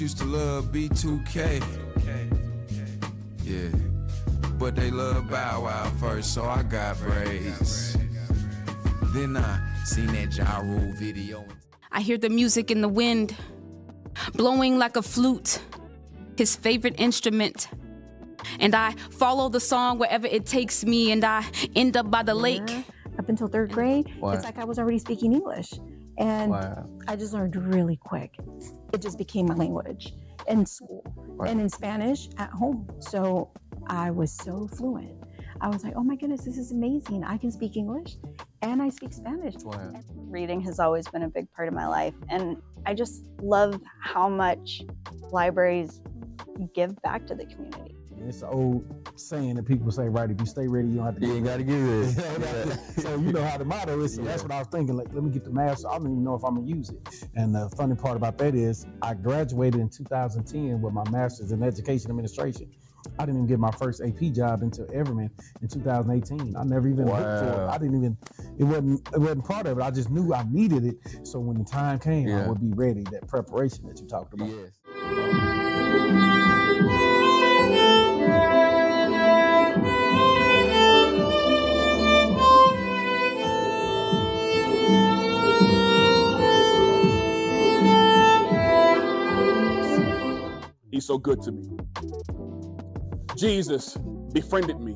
used to love B2K. Yeah, but they love Bow Wow first, so I got braids. Then I seen that Ja Rule video. I hear the music in the wind, blowing like a flute, his favorite instrument. And I follow the song wherever it takes me, and I end up by the lake. Up until third grade, Wow. it's like I was already speaking English. And Wow. I just learned really quick. It just became my language in school and in Spanish at home. So I was so fluent. I was like, oh my goodness, this is amazing. I can speak English and I speak Spanish. Wow. Reading has always been a big part of my life. And I just love how much libraries give back to the community. It's an old saying that people say, right, if you stay ready, you don't have to. You ain't gotta get ready. So you know how the motto is. So that's what I was thinking. Like, let me get the master. I don't even know if I'm gonna use it. And the funny part about that is, I graduated in 2010 with my master's in education administration. I didn't even get my first AP job until Everman in 2018. I never even looked for it. I didn't even. It wasn't part of it. I just knew I needed it. So when the time came, I would be ready. That preparation that you talked about. Yes. He's so good to me. Jesus befriended me.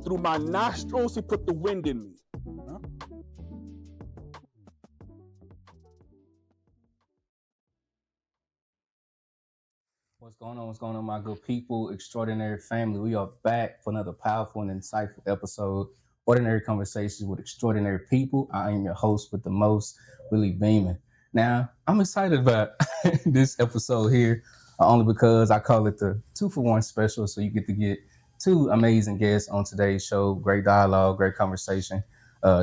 Through my nostrils, he put the wind in me. What's going on? What's going on, my good people, extraordinary family? We are back for another powerful and insightful episode. Ordinary Conversations with Extraordinary People. I am your host with the most, Willie Beeman. Now, I'm excited about this episode here, only because I call it the 2-for-1 special. So you get to get two amazing guests on today's show. Great dialogue, great conversation.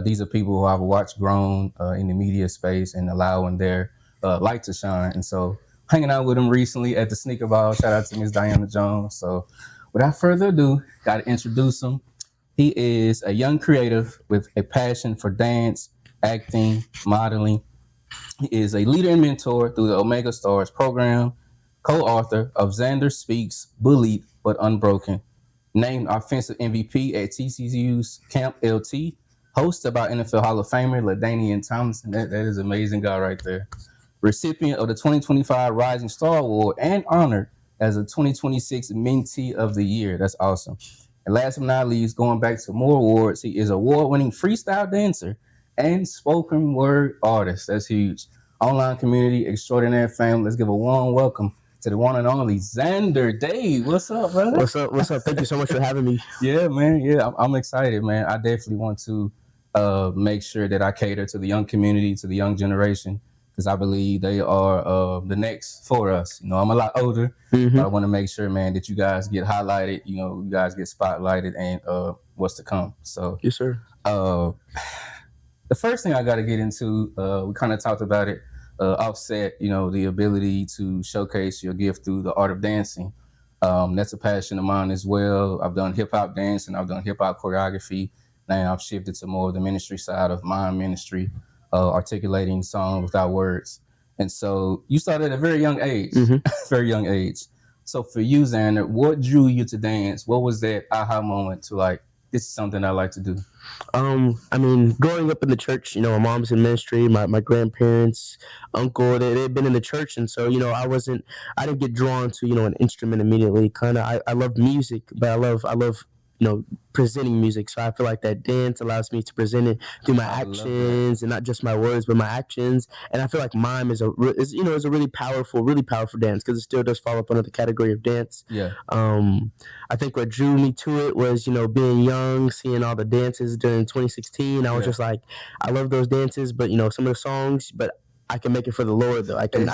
These are people who I've watched grown in the media space and allowing their light to shine. And so hanging out with them recently at the Sneaker Ball. Shout out to Miss Diana Jones. So without further ado, got to introduce him. He is a young creative with a passion for dance, acting, modeling. He is a leader and mentor through the Omega Stars program, co-author of Xander Speaks, Bullied But Unbroken, named offensive MVP at TCU's Camp LT, host about NFL Hall of Famer LaDainian Thompson. That is an amazing guy right there. Recipient of the 2025 Rising Star Award and honored as a 2026 Mentee of the Year. That's awesome. And last but not least, going back to more awards, he is award-winning freestyle dancer and spoken word artist. That's huge. Online community, extraordinary family. Let's give a warm welcome to the one and only Xander Dade. What's up, brother? What's up? What's up? Thank you so much for having me. Yeah, man. Yeah, I'm excited, man. I definitely want to make sure that I cater to the young community, to the young generation, because I believe they are the next for us. You know, I'm a lot older, but I want to make sure, man, that you guys get highlighted, you know, you guys get spotlighted and what's to come. So, yes, sir. The first thing I got to get into, we kind of talked about it, offset, you know, the ability to showcase your gift through the art of dancing. That's a passion of mine as well. I've done hip hop dance and I've done hip hop choreography. Now I've shifted to more of the ministry side of my ministry, articulating songs without words. And so you started at a very young age, very young age. So for you, Xander, what drew you to dance? What was that aha moment to like, this is something I like to do? I mean, growing up in the church, you know, my mom's in ministry, my grandparents, uncle, they've been in the church. And so, you know, I didn't get drawn to, you know, an instrument immediately. Kind of, I love music, but I love, you know, presenting music. So I feel like that dance allows me to present it through my actions and not just my words, but my actions. And I feel like mime is a really powerful dance because it still does fall up under the category of dance. Yeah. I think what drew me to it was, you know, being young, seeing all the dances during 2016. I was just like, I love those dances, but you know, some of the songs, but I can make it for the Lord though. I can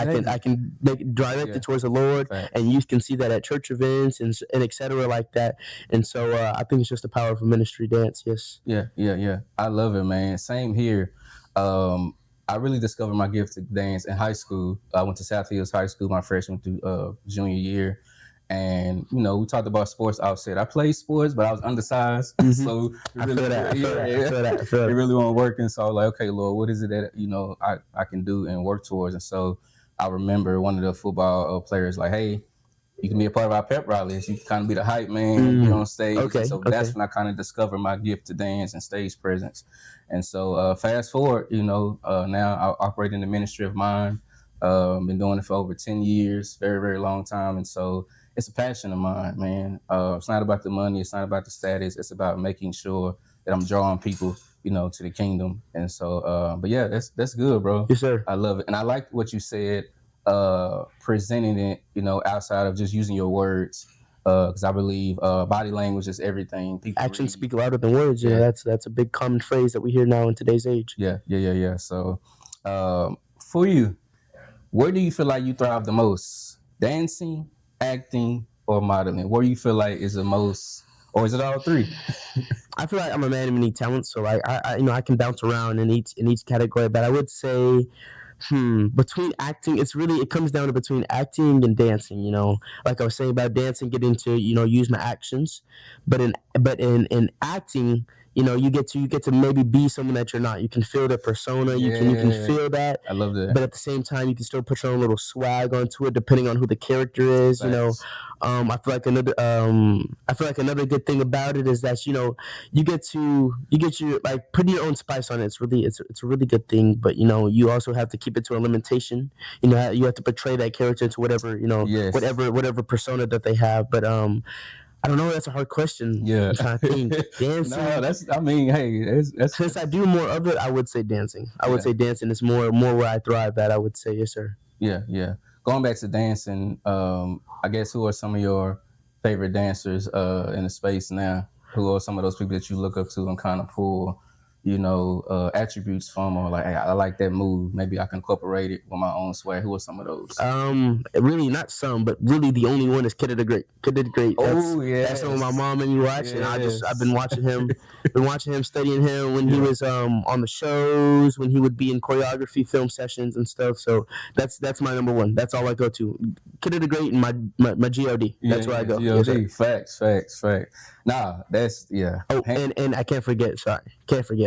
make it direct it towards the Lord, and youth can see that at church events and et cetera like that. And so I think it's just a powerful ministry dance. Yes. Yeah. I love it, man. Same here. I really discovered my gift to dance in high school. I went to South Hills High School my freshman through junior year. And, you know, we talked about sports offset. I played sports, but I was undersized. So I feel that. It really wasn't working. So I was like, okay, Lord, what is it that, you know, I can do and work towards? And so I remember one of the football players like, hey, you can be a part of our pep rallies. You can kind of be the hype man, be on stage. Okay, And so that's when I kind of discovered my gift to dance and stage presence. And so fast forward, now I operate in the ministry of mine. Been doing it for over 10 years, very, very long time. And so it's a passion of mine, man. It's not about the money. It's not about the status. It's about making sure that I'm drawing people, to the kingdom. And so, but yeah, that's good, bro. Yes, sir. I love it. And I like what you said, presenting it, outside of just using your words. Because I believe body language is everything. People Actions read. speak louder than words. You know, that's a big common phrase that we hear now in today's age. Yeah. So for you, where do you feel like you thrive the most? Dancing, acting, or modeling? Where do you feel like is the most, or is it all three? I feel like I'm a man of many talents, so like I can bounce around in each category. But I would say, between acting, it comes down to between acting and dancing. Like I was saying about dancing, getting to use my actions, but in acting, you get to maybe be someone that you're not. You can feel the persona. You can feel that. I love that. But at the same time, you can still put your own little swag onto it, depending on who the character is. Thanks. I feel like another good thing about it is that you get to like putting your own spice on it. It's a really good thing. But you also have to keep it to a limitation. You have to portray that character to whatever Yes. whatever persona that they have. But I don't know. That's a hard question. Yeah. I'm trying to think. Dancing. No, that's Since I do more of it, I would say dancing. I would say dancing is more where I thrive at. I would say, yes, sir. Yeah. Going back to dancing, I guess who are some of your favorite dancers in the space now? Who are some of those people that you look up to and kind of pull, attributes from, or like, hey, I like that move. Maybe I can incorporate it with my own swag. Who are some of those? Really not some, but really the only one is Kid of the Great. Kid of the Great. That's what my mom and you watch, and I've been watching him, studying him when he was on the shows, when he would be in choreography, film sessions and stuff. So that's my number one. That's all I go to. Kid of the Great and my God. That's where I go. God. Facts. Nah, that's Oh, and I can't forget.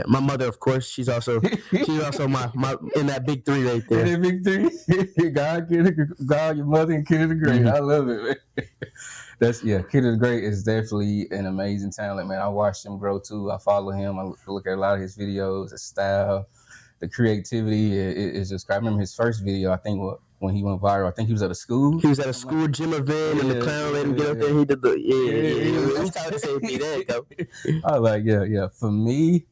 My mother, of course. She's also my in that big three right there. In that big three, God, your mother, and Kid of the Great. Mm-hmm. I love it, man. Kid of the Great is definitely an amazing talent, man. I watched him grow too. I follow him. I look at a lot of his videos, his style, the creativity. It's just. I remember his first video. I think when he went viral, I think he was at a school. He was at a school gym event, and the clown let him get up there. And he did the He's trying to say me there, go. I was like, For me,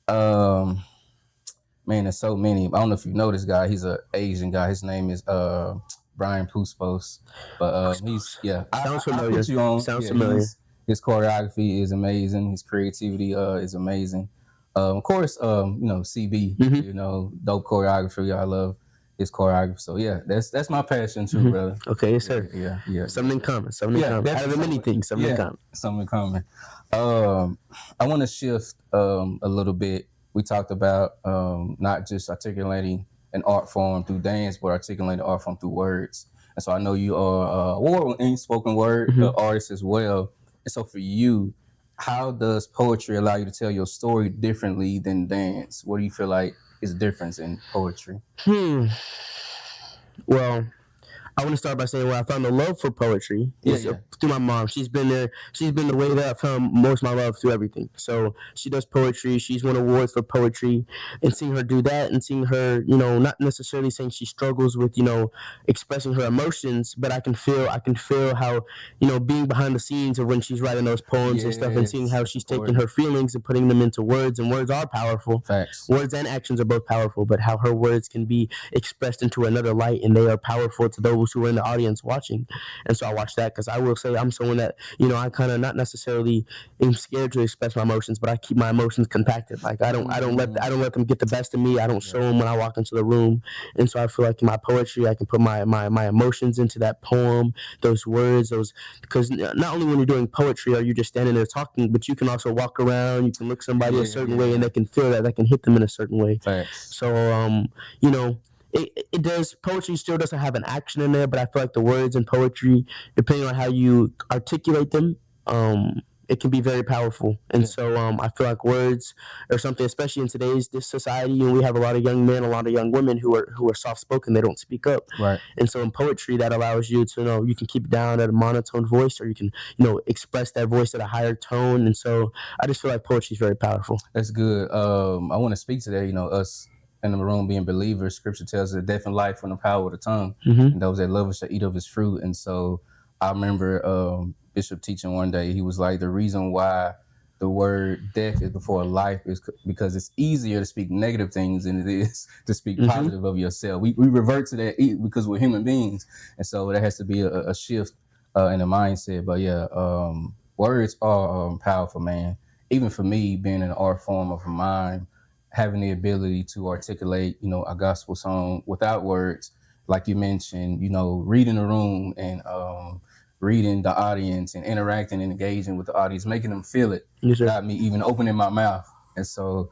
man, there's so many. I don't know if you know this guy. He's an Asian guy. His name is Brian Puspos. But he's Sounds familiar. I put you on. Sounds familiar. His choreography is amazing. His creativity is amazing. Of course, CB. Mm-hmm. Dope choreography. I love his choreography. So that's my passion too, brother. Okay, yes, sir. Yeah. Something in common. Out of the many things, something in common. Something in common. I want to shift a little bit. We talked about not just articulating an art form through dance, but articulating art form through words. And so I know you are award-winning spoken word artist as well. And so for you, how does poetry allow you to tell your story differently than dance? What do you feel like is the difference in poetry? Well, I want to start by saying where I found the love for poetry is through my mom. She's been there. She's been the way that I found most of my love through everything. So she does poetry. She's won awards for poetry, and seeing her do that, and seeing her, not necessarily saying she struggles with, expressing her emotions, but I can feel how, being behind the scenes of when she's writing those poems and stuff, and seeing how she's taking her feelings and putting them into words, and words are powerful. Facts. Words and actions are both powerful, but how her words can be expressed into another light, and they are powerful to those who are in the audience watching. And so I watch that, because I will say I'm someone that, I kind of not necessarily am scared to express my emotions, but I keep my emotions compacted. Like I don't let them get the best of me. I don't show them when I walk into the room. And so I feel like in my poetry, I can put my emotions into that poem, those words, because not only when you're doing poetry are you just standing there talking, but you can also walk around, you can look somebody a certain way, and they can feel that can hit them in a certain way. Facts. So it does. Poetry still doesn't have an action in there, but I feel like the words in poetry, depending on how you articulate them, it can be very powerful. And so I feel like words are something, especially in this society, and we have a lot of young men, a lot of young women who are soft spoken. They don't speak up. Right. And so in poetry, that allows you to you can keep it down at a monotone voice, or you can express that voice at a higher tone. And so I just feel like poetry is very powerful. That's good. I want to speak to that. Us in the room being believers, Scripture tells us that death and life from the power of the tongue, and those that love it shall eat of its fruit. And so I remember Bishop teaching one day. He was like, the reason why the word death is before life is because it's easier to speak negative things than it is to speak positive of yourself. We revert to that because we're human beings, and so there has to be a shift in the mindset. But yeah, words are powerful, man. Even for me, being an art form of mine, having the ability to articulate, a gospel song without words, like you mentioned, reading the room and reading the audience and interacting and engaging with the audience, making them feel it, got me even opening my mouth. And so,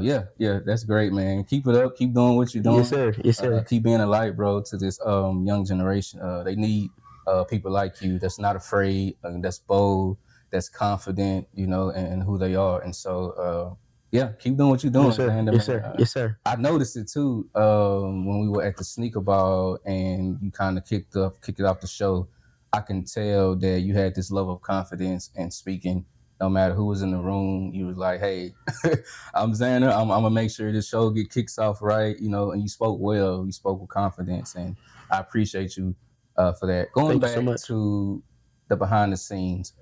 yeah, that's great, man. Keep it up. Keep doing what you're doing. Yes, sir. Yes, sir. Keep being a light, bro, to this young generation. They need people like you that's not afraid, that's bold, that's confident, and who they are. And so, yeah, keep doing what you're doing, man. Yes, sir. Yes, sir. I noticed it too when we were at the sneaker ball and you kind of kicked it off the show. I can tell that you had this level of confidence in speaking. No matter who was in the room, you was like, "Hey, I'm Xander. I'm gonna make sure this show kicks off right." And you spoke well. You spoke with confidence, and I appreciate you for that. Going back to the behind the scenes.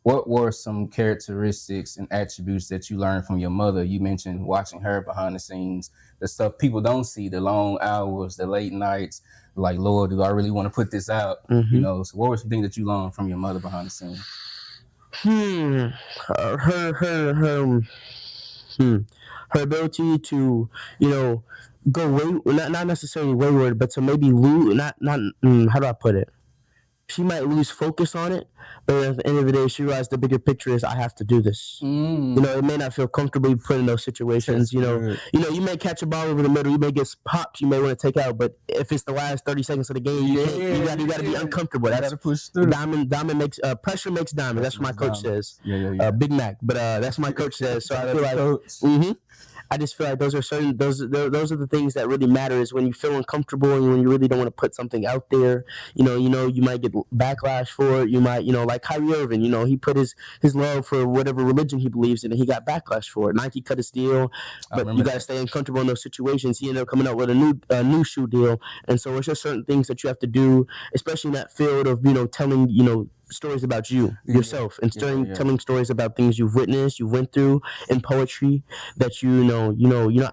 What were some characteristics and attributes that you learned from your mother? You mentioned watching her behind the scenes, the stuff people don't see, the long hours, the late nights, like, Lord, do I really want to put this out? So what were some things that you learned from your mother behind the scenes? Her ability to, go not necessarily wayward, but to maybe lose, not how do I put it? She might lose focus on it, but at the end of the day, she realized the bigger picture is I have to do this. It may not feel comfortable put in those situations. You may catch a ball over the middle, you may get popped, you may want to take out, but if it's the last 30 seconds of the game, you got to be uncomfortable. That's push through. Diamond makes pressure makes diamond. That's what my coach says. Big Mac, but that's what my coach says. So I feel like I just feel like those are the things that really matter, is when you feel uncomfortable and when you really don't want to put something out there. You might get backlash for it. You might, like Kyrie Irving, he put his love for whatever religion he believes in, and he got backlash for it. Nike cut his deal, but you got to stay uncomfortable in those situations. He ended up coming up with a new shoe deal, and so it's just certain things that you have to do, especially in that field of telling stories about yourself, and telling stories about things you've witnessed, you went through in poetry that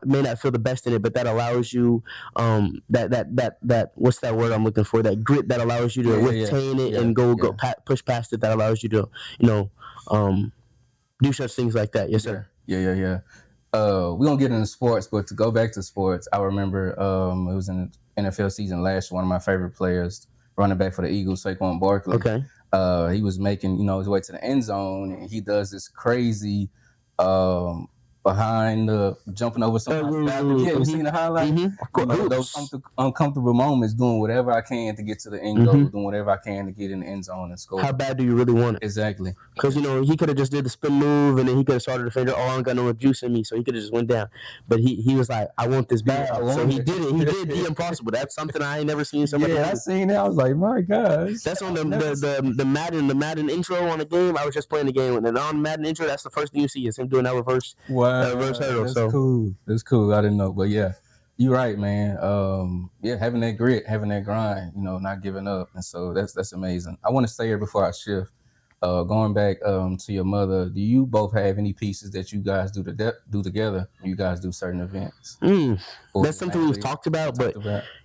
may not feel the best in it, but that allows you that what's that word I'm looking for? That grit that allows you to retain it and push past it. That allows you to do such things like that. Yes, sir. Yeah. We're gonna get into sports, but to go back to sports, I remember it was in the NFL season last year. One of my favorite players, running back for the Eagles, Saquon Barkley. Okay. He was making, his way to the end zone, and he does this crazy behind the jumping over something. You seen the highlight? Those uncomfortable moments, doing whatever I can to get to the end goal, doing whatever I can to get in the end zone and score. How bad do you really want it? Exactly. Because he could have just did the spin move, and then he could have started the defender. Oh, I don't got no juice in me, so he could have just went down. But he was like, I want this bad. So he did it. He did the impossible. That's something I ain't never seen somebody. I seen it. I was like, my gosh. That's on the Madden intro on the game. I was just playing the game, and then on Madden intro, that's the first thing you see is him doing that reverse. Reverse hurdle. That's cool. I didn't know, but yeah, you're right, man. Having that grit, having that grind, not giving up, and so that's amazing. I want to stay here before I shift. Going back to your mother, do you both have any pieces that you guys do together? You guys do certain events? That's something we've talked about, but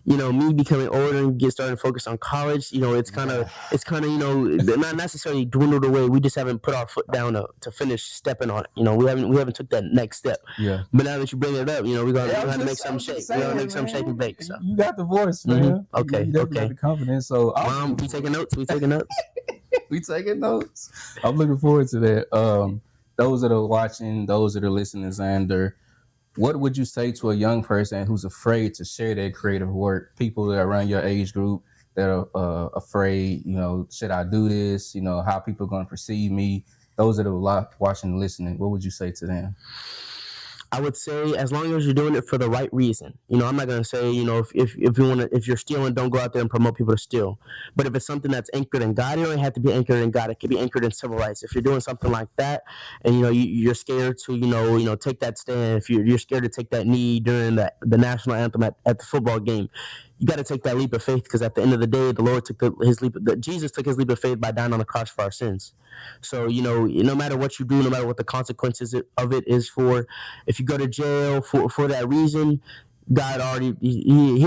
me becoming older and starting to focus on college, it's kind of not necessarily dwindled away. We just haven't put our foot down to finish stepping on it. We haven't took that next step. Yeah. But now that you bring it up, we're gonna have to make something shake. We're gonna make something shake and bake. So. You got the voice, man. Okay. You definitely got the confidence. So Mom, we taking notes. We taking notes. I'm looking forward to that. Those that are watching, those that are listening, Xander, what would you say to a young person who's afraid to share their creative work? People that are around your age group that are afraid, should I do this? How people are going to perceive me? those that are watching and listening, what would you say to them? I would say as long as you're doing it for the right reason. I'm not gonna say, if you want to, if you're stealing, don't go out there and promote people to steal. But if it's something that's anchored in God, it don't have to be anchored in God. It could be anchored in civil rights. If you're doing something like that, and you're scared to take that stand, if you're scared to take that knee during the national anthem at the football game, you got to take that leap of faith, because at the end of the day, the Lord took Jesus took his leap of faith by dying on the cross for our sins. So, no matter what you do, no matter what the consequences of it is if you go to jail for that reason, God already he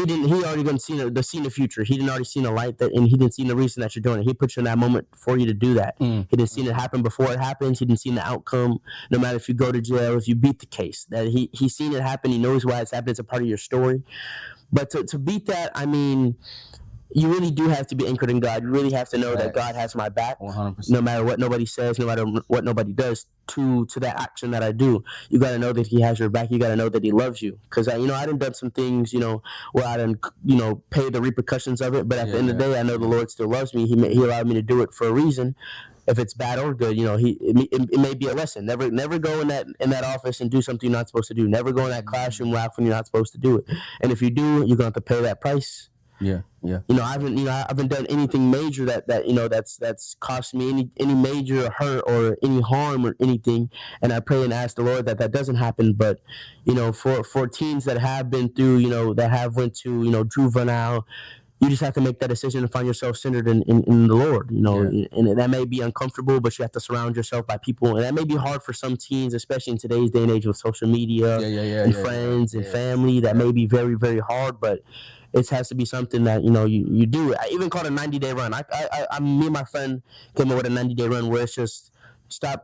already didn't see the future. He didn't already see the light and he didn't see the reason that you're doing it. He put you in that moment for you to do that. He didn't see it happen before it happens. He didn't see the outcome. No matter if you go to jail, if you beat the case, that he's seen it happen. He knows why it's happened. It's a part of your story. But to beat that, I mean, you really do have to be anchored in God. You really have to know that God has my back, 100%. No matter what nobody says, no matter what nobody does to that action that I do. You got to know that he has your back. You got to know that he loves you. Because I done some things, where I didn't, pay the repercussions of it. But at the end of the day, I know the Lord still loves me. He allowed me to do it for a reason. If it's bad or good, it may be a lesson. Never go in that office and do something you're not supposed to do. Never go in that classroom laugh when you're not supposed to do it. And if you do, you're gonna have to pay that price. Yeah. I haven't done anything major that's cost me any major hurt or any harm or anything. And I pray and ask the Lord that doesn't happen. But for teens that have been through, that have went to juvenile, you just have to make that decision and find yourself centered in the Lord, and that may be uncomfortable, but you have to surround yourself by people. And that may be hard for some teens, especially in today's day and age with social media and friends and family. That may be very, very hard, but it has to be something that, you do. I even called a 90-day run. Me and my friend came up with a 90-day run where it's just, stop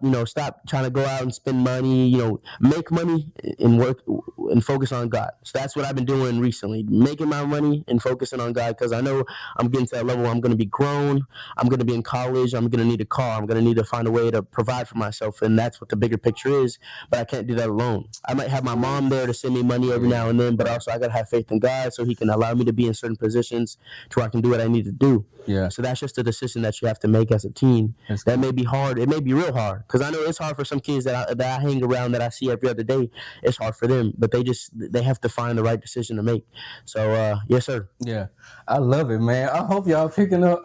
trying to go out and spend money, make money and work and focus on God. So that's what I've been doing recently, making my money and focusing on God, because I know I'm getting to that level where I'm going to be grown, I'm going to be in college, I'm going to need a car, I'm going to need to find a way to provide for myself, and that's what the bigger picture is. But I can't do that alone. I might have my mom there to send me money every now and then, but also I got to have faith in God so he can allow me to be in certain positions to where I can do what I need to do. Yeah. So that's just a decision that you have to make as a teen. That may be hard. It may be real hard, because I know it's hard for some kids that I hang around, that I see every other day. It's hard for them, but they have to find the right decision to make. So yes, sir. Yeah, I love it, man. I hope y'all picking up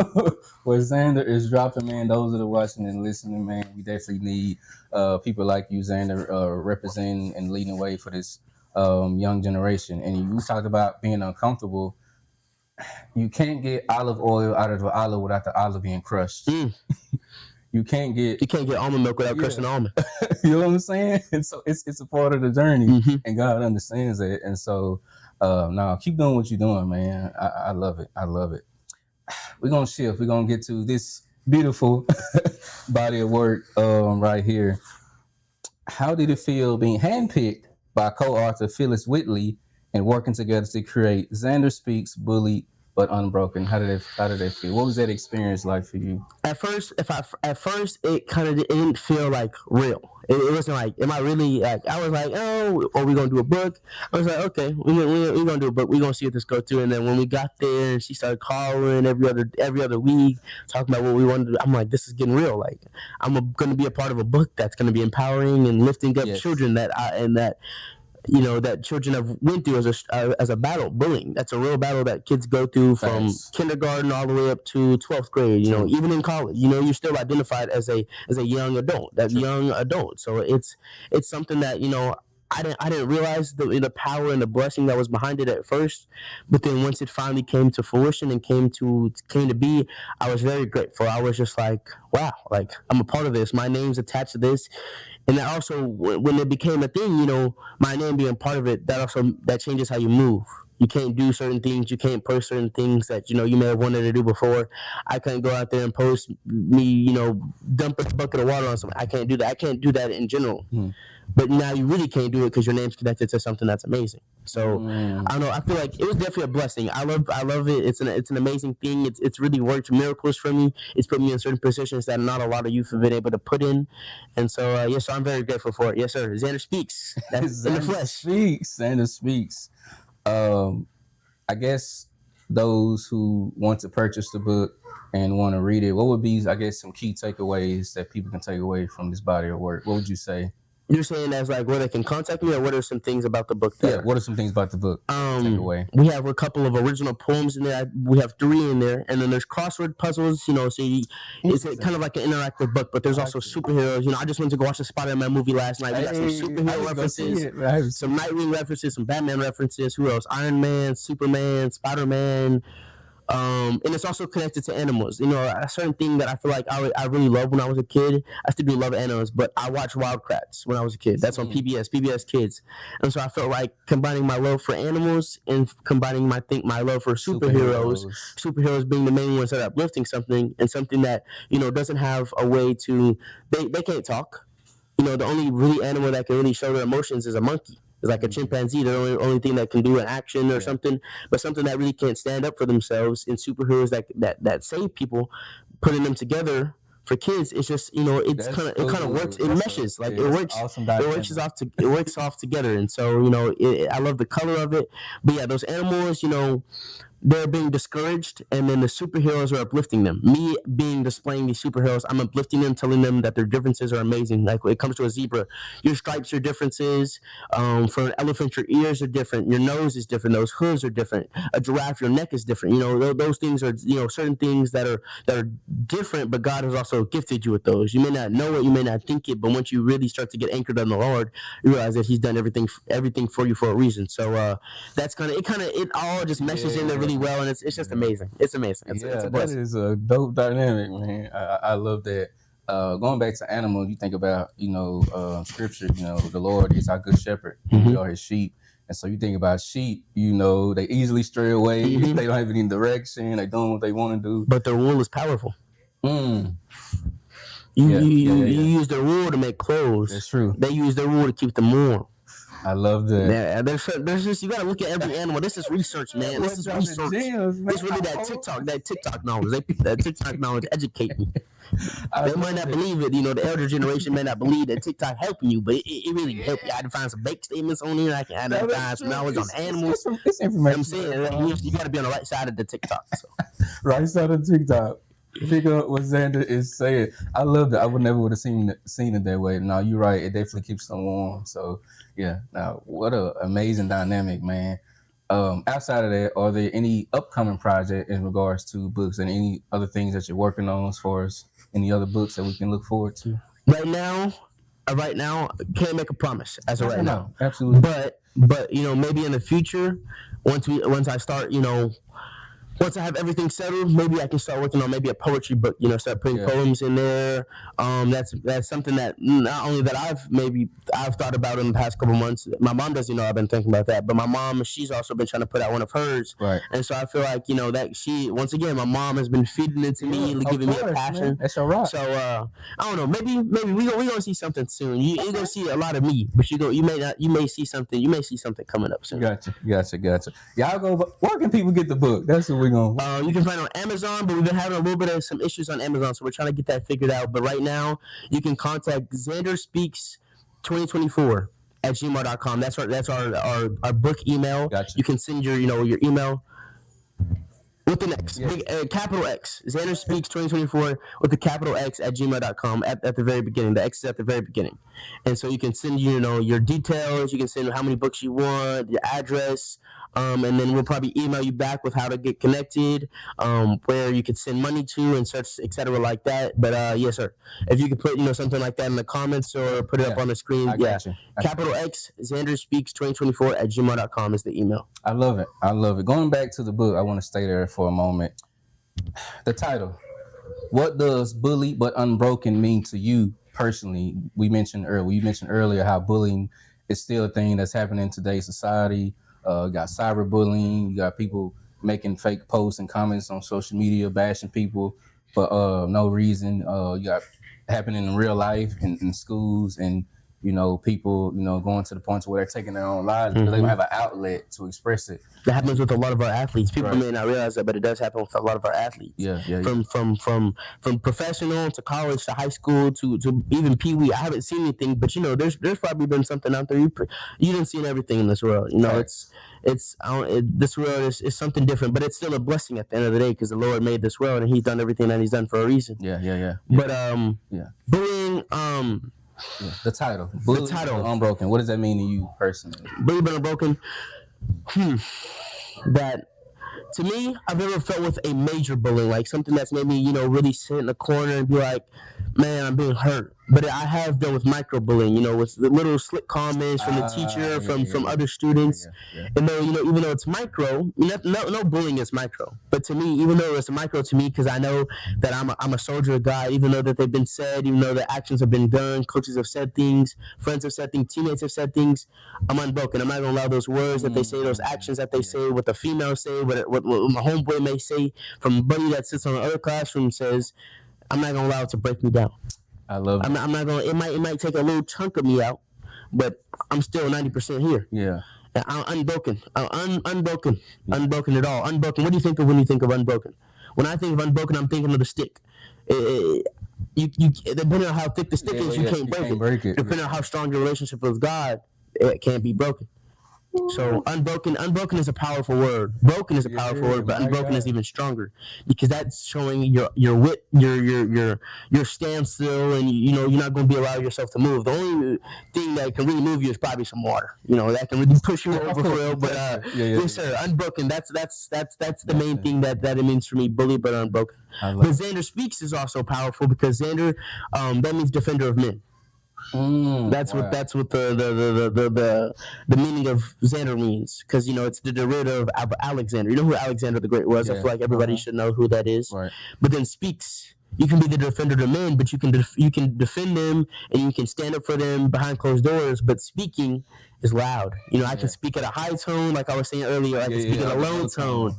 what Xander is dropping, man. Those that are watching and listening, man, we definitely need people like you, Xander, representing and leading the way for this young generation. And you talked about being uncomfortable. You can't get olive oil out of the olive without the olive being crushed. You can't get almond milk without crushing almond. You know what I'm saying? And so it's a part of the journey, and God understands it. And so no, keep doing what you're doing, man. I love it. I love it. We're gonna shift. We're gonna get to this beautiful body of work right here. How did it feel being handpicked by co-author Phyllis Whitley and working together to create Xander Speaks, Bullied but Unbroken? How did it feel? What was that experience like for you? At first, it kind of didn't feel like real. It wasn't like, am I really like? I was like, oh, are we gonna do a book? I was like, okay, we're gonna do a book. We're gonna see what this goes through. And then when we got there, and she started calling every other week, talking about what we wanted to do. I'm like, this is getting real. Like, I'm gonna be a part of a book that's gonna be empowering and lifting up children that children have went through as a battle. Bullying, that's a real battle that kids go through from kindergarten all the way up to 12th grade. Even in college, you're still identified as a young adult. Young adult. So it's something that I didn't realize the power and the blessing that was behind it at first, but then once it finally came to fruition and came to be, I was very grateful. I was just like, wow, like I'm a part of this. My name's attached to this. And that also, when it became a thing, my name being part of it, that changes how you move. You can't do certain things. You can't post certain things that, you may have wanted to do before. I couldn't go out there and post me, dump a bucket of water on something. I can't do that. I can't do that in general. But now you really can't do it because your name's connected to something that's amazing. So I don't know. I feel like it was definitely a blessing. I love it. It's an amazing thing. It's really worked miracles for me. It's put me in certain positions that not a lot of youth have been able to put in. And so yes, I'm very grateful for it. Yes, sir. Xander Speaks. That's in the flesh. Xander Speaks. I guess those who want to purchase the book, and want to read it, what would be, I guess, some key takeaways that people can take away from this body of work? What would you say? You're saying as like where they can contact me, or what are some things about the book? Yeah, what are some things about the book? Take away. We have a couple of original poems in there. We have 3 in there, and then there's crossword puzzles. You know, so it's kind of like an interactive book. But there's also superheroes. You know, I just went to go watch the Spider-Man movie last night. We got some superhero references, some Nightwing references, some Batman references. Who else? Iron Man, Superman, Spider-Man. And it's also connected to animals. You know, a certain thing that I feel like I really loved when I was a kid. I still do love animals, but I watched Wildcrats when I was a kid. That's on PBS Kids. And so I felt like combining my love for animals and combining my love for superheroes being the main ones that are uplifting something, and something that, you know, doesn't have a way to, they can't talk. You know, the only really animal that can really show their emotions is a monkey. It's like a chimpanzee. They're the only thing that can do an action or something, but something that really can't stand up for themselves. In superheroes that save people, putting them together for kids, it's just, you know, it's kind of works. It meshes like it works. Awesome, it works off together. And so, you know, I love the color of it. But yeah, those animals, you know, they're being discouraged, and then the superheroes are uplifting them. Me displaying these superheroes, I'm uplifting them, telling them that their differences are amazing. Like when it comes to a zebra, your stripes are differences. For an elephant, your ears are different, your nose is different, those hooves are different. A giraffe, your neck is different. You know, those things are, you know, certain things that are different, but God has also gifted you with those. You may not know it, you may not think it, but once you really start to get anchored on the Lord, you realize that He's done everything for you for a reason. So that's it all just meshes in there really well, and it's just amazing. It's amazing. It's a blessing. That is a dope dynamic, man. I love that. Going back to animals, you think about, you know, scripture, you know, the Lord is our good shepherd. We are His sheep. And so you think about sheep, you know, they easily stray away. They don't have any direction. They doing what they want to do. But their wool is powerful. You use their wool to make clothes. That's true. They use their wool to keep them warm. I love that. Yeah, there's just, you gotta look at every animal. This is research, man. This is research. It's really that TikTok knowledge. That TikTok knowledge educate me. They might not believe it. You know, the elder generation may not believe that TikTok helping you, but it really helped you. I can find some bake statements on here. I can find some knowledge on animals. It's information. I'm saying you gotta be on the right side of the TikTok. So. Right side of TikTok. Pick up what Xander is saying. I love that. I would never have seen it that way. No, you're right. It definitely keeps them warm. So yeah. Now, what a amazing dynamic, man. Outside of that, are there any upcoming project in regards to books and any other things that you're working on as far as any other books that we can look forward to? Right now, can't make a promise as of right now. Absolutely. But you know, maybe in the future, once I start, you know, once I have everything settled, maybe I can start working on maybe a poetry book. You know, start putting poems in there. That's something that not only that I've thought about in the past couple months. My mom doesn't know I've been thinking about that, but my mom, she's also been trying to put out one of hers. Right. And so I feel like, you know, that my mom has been feeding it to me, giving me a passion. Man. That's all right. So I don't know. Maybe we gonna see something soon. You're gonna see a lot of me, but you may see something. You may see something coming up soon. Gotcha. Y'all go. Where can people get the book? That's what we're gonna. You can find it on Amazon, but we've been having a little bit of some issues on Amazon, so we're trying to get that figured out. But right now, you can contact Xander Speaks 2024 at gmail.com. That's our book email. Gotcha. You can send your email with an X, capital X. Xander Speaks 2024 with the capital X at gmail.com at the very beginning. The X is at the very beginning. And so you can send, your details. You can send how many books you want, your address. And then we'll probably email you back with how to get connected, where you could send money to and such, etc. like that. But yes, sir. If you could put something like that in the comments or put it up on the screen, capital X Xander Speaks 2024 at gmail.com is the email. I love it. Going back to the book, I want to stay there for a moment. The title: What does bully but unbroken mean to you personally? You mentioned earlier how bullying is still a thing that's happening in today's society. You got cyberbullying. You got people making fake posts and comments on social media, bashing people for no reason. You got happening in real life in schools, and you know, people, you know, going to the point where they're taking their own lives because they don't have an outlet to express it. That happens with a lot of our athletes. People may not realize that, but it does happen with a lot of our athletes. From professional to college to high school to even Pee Wee. I haven't seen anything, but you know, there's probably been something out there. You didn't see everything in this world. You know, this world is something different, but it's still a blessing at the end of the day because the Lord made this world and He's done everything that He's done for a reason. But bullying. The title. Unbroken. What does that mean to you personally? Bullying but unbroken. That to me, I've never felt with a major bullying, like something that's made me, you know, really sit in the corner and be like, man, I'm being hurt. But I have dealt with micro-bullying, you know, with the little slick comments from the teacher, from other students. And though, you know, even though it's micro, no bullying is micro. But to me, even though it's micro to me, because I know that I'm a soldier of God, even though that they've been said, even though the actions have been done, coaches have said things, friends have said things, teammates have said things, I'm unbroken. I'm not going to allow those words that they say, those actions that they say, what the females say, what my homeboy may say, from a buddy that sits on the other classroom says, I'm not going to allow it to break me down. I love it. I'm not going to, it might take a little chunk of me out, but I'm still 90% here. Yeah. And I'm unbroken. Unbroken at all. Unbroken. What do you think of when you think of unbroken? When I think of unbroken, I'm thinking of the stick. You depending on how thick the stick is, you can't break it. Depending on how strong your relationship with God, it can't be broken. So unbroken is a powerful word. Broken is a powerful word, but unbroken is even stronger because that's showing your wit, your standstill, and you know you're not going to be allowing yourself to move. The only thing that can really move you is probably some water. You know that can really push you over for real. But yes, sir, unbroken. That's the main thing that it means for me. Bully but unbroken. But Xander Speaks is also powerful because Xander, that means defender of men. That's what the meaning of Xander means, because you know it's the derivative of Alexander. You know who Alexander the Great was. I feel like everybody should know who that is. Right. But then Speaks, you can be the defender of men, but you can defend them and you can stand up for them behind closed doors. But speaking is loud. You know, I can speak at a high tone, like I was saying earlier. I can speak at a low tone.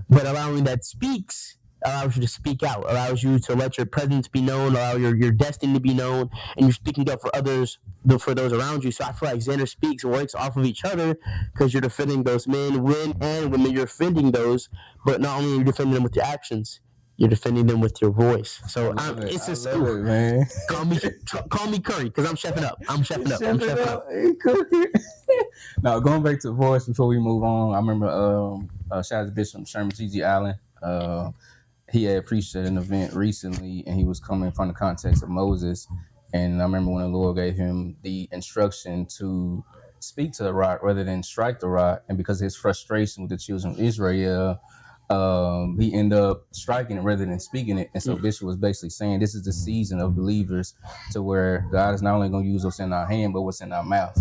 But allowing that speaks allows you to speak out, allows you to let your presence be known, allow your destiny to be known, and you're speaking up for others, for those around you. So I feel like Xander Speaks works off of each other because you're defending those men, and women, you're defending those, but not only are you defending them with your actions, you're defending them with your voice. So it's just man. Call me Curry because I'm chefing up. I'm chefing up. Now going back to voice before we move on, I remember shout out to Bishop Sherman G.G. Allen. He had preached at an event recently, and he was coming from the context of Moses. And I remember when the Lord gave him the instruction to speak to the rock rather than strike the rock. And because of his frustration with the children of Israel, he ended up striking it rather than speaking it. And so Bishop was basically saying this is the season of believers to where God is not only going to use what's in our hand, but what's in our mouth.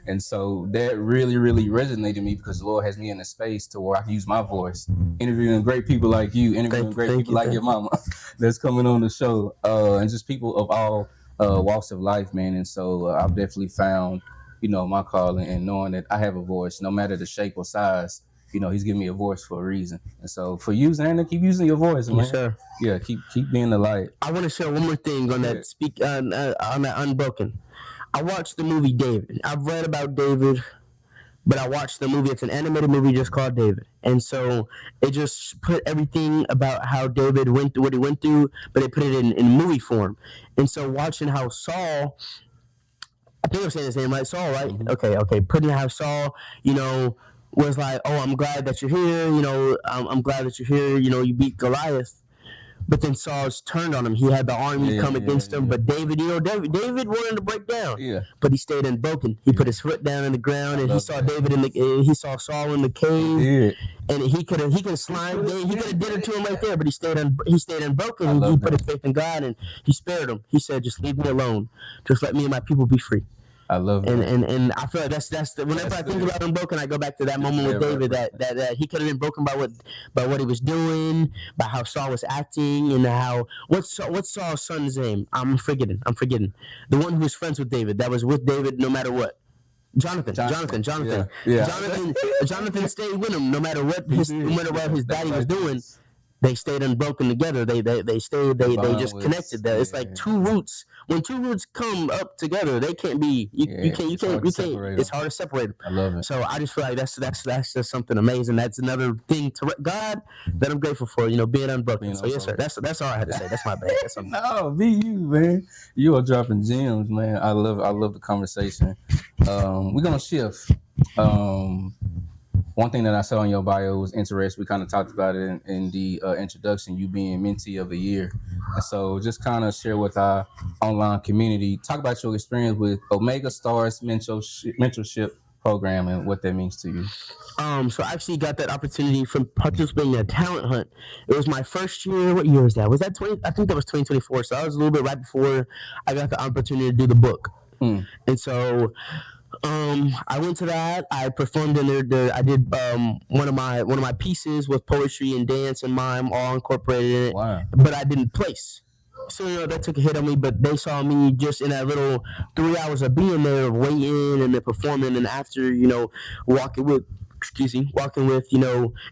And so that really, really resonated with me because the Lord has me in a space to where I can use my voice, interviewing great people like you, interviewing great people like your mama that's coming on the show, and just people of all walks of life, man. And so I've definitely found, you know, my calling and knowing that I have a voice, no matter the shape or size. You know, He's giving me a voice for a reason. And so for you, Xander, keep using your voice, man. Yes, sir. Yeah, keep being the light. I want to share one more thing on that on that Unbroken. I watched the movie David. I've read about David, but I watched the movie. It's an animated movie just called David. And so it just put everything about how David went through what he went through, but it put it in movie form. And so watching how Saul, I think I'm saying his name right, Saul, right? Mm-hmm. Okay. Putting how Saul, you know, was like, oh, I'm glad that you're here. You know, I'm glad that you're here. You know, you beat Goliath. But then Saul's turned on him. He had the army come against him. But David, you know, David wanted to break down. Yeah. But he stayed unbroken. He put his foot down in the ground, and he saw David he saw Saul in the cave, and he could have slimed. He could have did it to him right there. But he stayed unbroken. He put his faith in God, and he spared him. He said, "Just leave me alone. Just let me and my people be free." I love it. And I feel like that's whenever I think about unbroken, I go back to that moment with David that he could have been broken by what he was doing, by how Saul was acting, and how what's Saul's son's name? I'm forgetting. The one who was friends with David, that was with David no matter what. Jonathan. Yeah. Jonathan stayed with him no matter what his daddy was doing. they stayed unbroken together. They stayed. They just connected. There, it's like two roots. When two roots come up together, they can't be. You can't. It's hard to separate them. I love it. So I just feel like that's just something amazing. That's another thing to God that I'm grateful for. Being unbroken. So yes, sir. That's all I had to say. That's my bad. That's no, be you, man. You are dropping gems, man. I love the conversation. We're gonna shift. One thing that I saw in your bio was interest. We kind of talked about it in the introduction, you being Mentee of the Year. And so just kind of share with our online community, talk about your experience with Omega Stars mentorship program and what that means to you. So I actually got that opportunity from participating in a talent hunt. It was my first year. What year was that? Was that 20? I think that was 2024. So I was a little bit right before I got the opportunity to do the book. And so I went to that. I performed in there. I did one of my pieces with poetry and dance and mime all incorporated in it. Wow. But I didn't place. So that took a hit on me. But they saw me just in that little 3 hours of being there, of waiting and then performing, and after walking with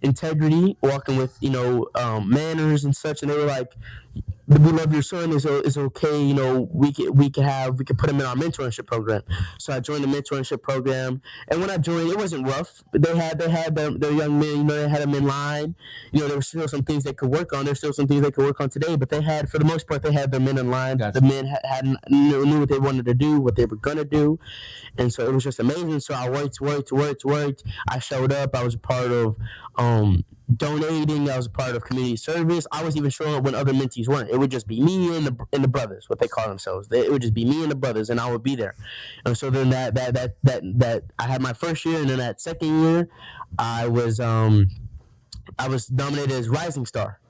integrity, walking with manners and such. And they were like, "We love your son. Is okay. We could put him in our mentorship program." So I joined the mentorship program, and when I joined, it wasn't rough. They had their young men. They had them in line. There were still some things they could work on. There's still some things they could work on today, but they had, for the most part, they had their men in line. Gotcha. The men knew what they wanted to do, what they were gonna do, and so it was just amazing. So I worked. I showed up. I was a part of donating. I was a part of community service. I was even showing up when other mentees weren't. It would just be me and the brothers, what they call themselves. It would just be me and the brothers, and I would be there. And so then that I had my first year, and then that second year, I was nominated as Rising Star.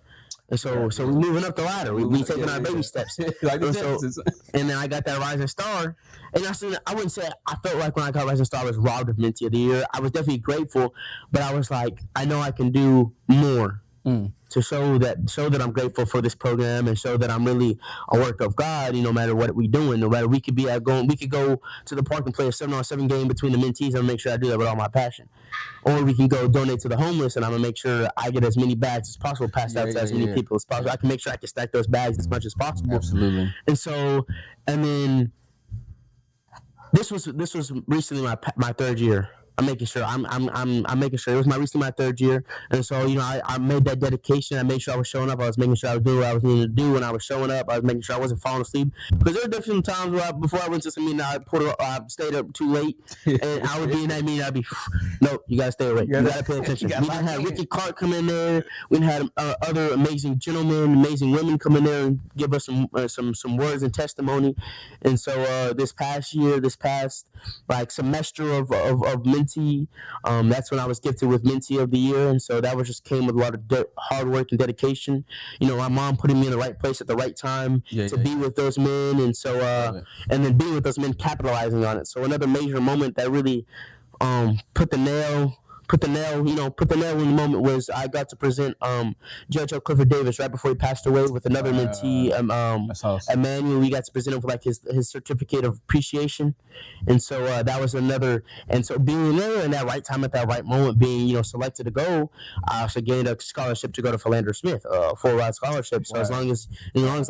And so we're moving up the ladder. We taking our baby steps. Like and then I got that Rising Star. And I wouldn't say I felt like when I got Rising Star, I was robbed of Mentee of the Year. I was definitely grateful, but I was like, I know I can do more to show that I'm grateful for this program and show that I'm really a work of God. No matter what we're doing, no matter we could go to the park and play a 7-on-7 game between the mentees. I'm gonna make sure I do that with all my passion. Or we can go donate to the homeless, and I'm gonna make sure I get as many bags as possible passed out to as many people as possible. I can make sure I can stack those bags as much as possible. Absolutely. And then this was recently my third year. I'm making sure I'm making sure it was recently my third year, and so I made that dedication. I made sure I was showing up. I was making sure I was doing what I was needing to do when I was showing up. I was making sure I wasn't falling asleep, because there were different times where before I went to some meeting, I stayed up too late, and I would be in that meeting. I'd be, nope, you gotta stay awake. You gotta pay attention. We didn't have Ricky Clark come in there. We had other amazing gentlemen, amazing women come in there and give us some words and testimony. And so this past semester of Mentee, that's when I was gifted with Mentee of the Year, and so that came with a lot of hard work and dedication. My mom putting me in the right place at the right time to be with those men, and so and then being with those men, capitalizing on it. So another major moment that really put the nail in the moment was I got to present Judge Clifford Davis right before he passed away with another mentee, that's awesome. Emmanuel. We got to present him with his certificate of appreciation, and so that was another. And so being there in that right time at that right moment, being selected to go, I also gained a scholarship to go to Philander Smith, a full-ride scholarship. So as long as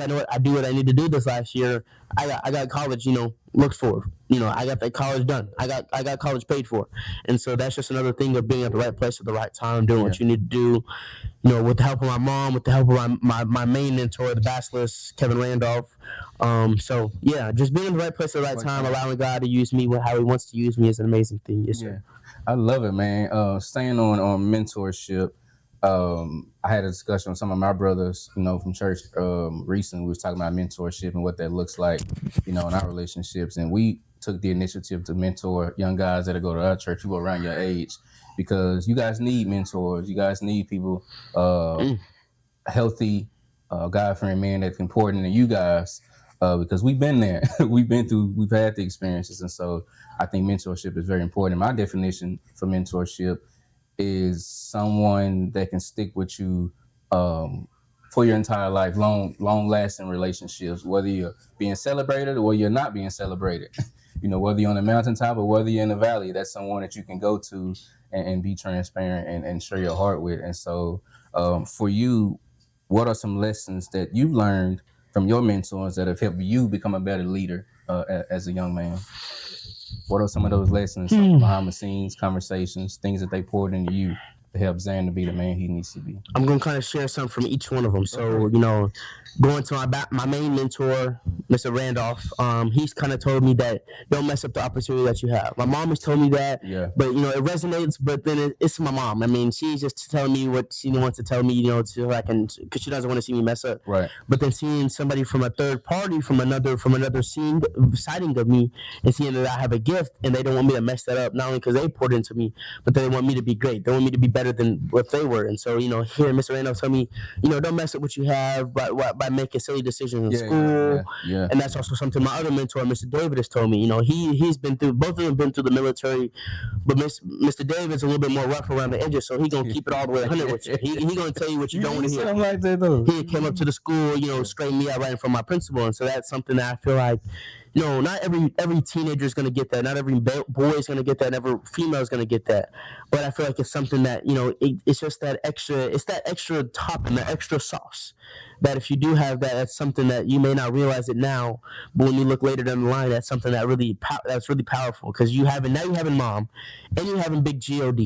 I know I do what I need to do this last year, I got college looked for. I got that college done. I got college paid for. And so that's just another thing of being at the right place at the right time, doing what you need to do, with the help of my mom, with the help of my main mentor, the basilisk, Kevin Randolph. So yeah, just being in the right place at the right time, allowing God to use me how he wants to use me is an amazing thing. Yes, sir. I love it, man. Staying on mentorship, I had a discussion with some of my brothers, from church recently. We was talking about mentorship and what that looks like, in our relationships. And we took the initiative to mentor young guys that go to our church who are around your age, because you guys need mentors. You guys need people, healthy, God-fearing men that's important to you guys, because we've been there. We've had the experiences. And so I think mentorship is very important. My definition for mentorship is someone that can stick with you for your entire life, long-lasting relationships, whether you're being celebrated or you're not being celebrated. Whether you're on the mountaintop or whether you're in the valley, that's someone that you can go to and be transparent and share your heart with. And so for you, what are some lessons that you learned from your mentors that have helped you become a better leader as a young man? What are some of those lessons, behind the scenes conversations, things that they poured into you to help Xander be the man he needs to be? I'm gonna kind of share some from each one of them. So going to my main mentor, Mr. Randolph, he's kind of told me that don't mess up the opportunity that you have. My mom has told me that, but it resonates. But then it's my mom. I mean, she's just telling me what she wants to tell me, so I can, because she doesn't want to see me mess up. Right. But then seeing somebody from a third party, from another siding of me, and seeing that I have a gift, and they don't want me to mess that up, not only because they poured into me, but they want me to be great. They want me to be better than what they were. And so hearing Mr. Randolph tell me, don't mess up what you have by making silly decisions in school. Yeah. And that's also something my other mentor, Mr. David, has told me. He's been through, both of them been through the military, but Mr. David's a little bit more rough around the edges, so he's gonna keep it all the way 100 with you. He gonna tell you what you don't want to hear. Like that, though. He came up to the school, straightened me out right in front of my principal, and so that's something that I feel like, not every teenager is going to get that. Not every boy is going to get that. Never female is going to get that. But I feel like it's something that, it's just that extra, it's that extra topping, that extra sauce. That if you do have that, that's something that you may not realize it now, but when you look later down the line, that's something that that's really powerful, because now you having mom, and you having big God,